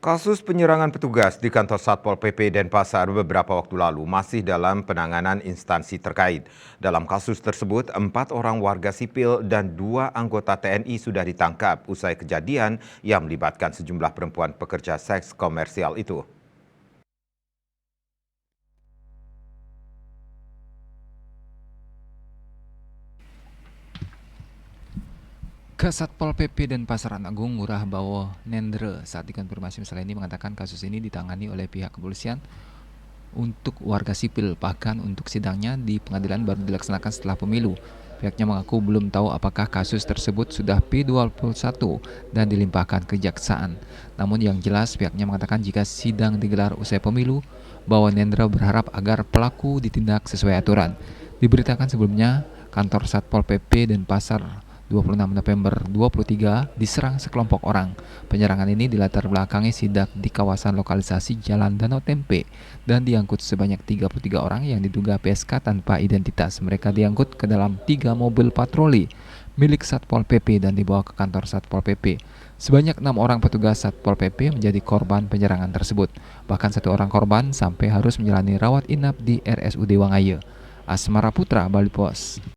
Kasus penyerangan petugas di kantor Satpol PP Denpasar beberapa waktu lalu masih dalam penanganan instansi terkait. Dalam kasus tersebut, 4 orang warga sipil dan 2 anggota TNI sudah ditangkap usai kejadian yang melibatkan sejumlah perempuan pekerja seks komersial itu. Kasatpol PP Denpasaran Agung Ngurah Bawo Nendre saat dikonfirmasi masalah ini mengatakan kasus ini ditangani oleh pihak kepolisian untuk warga sipil, bahkan untuk sidangnya di pengadilan baru dilaksanakan setelah pemilu. Pihaknya mengaku belum tahu apakah kasus tersebut sudah P21 dan dilimpahkan ke kejaksaan. Namun yang jelas pihaknya mengatakan jika sidang digelar usai pemilu, Bawo Nendre berharap agar pelaku ditindak sesuai aturan. Diberitakan sebelumnya, kantor Satpol PP Denpasar 26 November 23 diserang sekelompok orang. Penyerangan ini dilatar belakangi sidak di kawasan lokalisasi Jalan Danau Tempe dan diangkut sebanyak 33 orang yang diduga PSK tanpa identitas. Mereka diangkut ke dalam 3 mobil patroli milik Satpol PP dan dibawa ke kantor Satpol PP. Sebanyak 6 orang petugas Satpol PP menjadi korban penyerangan tersebut. Bahkan 1 orang korban sampai harus menjalani rawat inap di RSUD Wangaya. Asmara Putra, Bali Pos.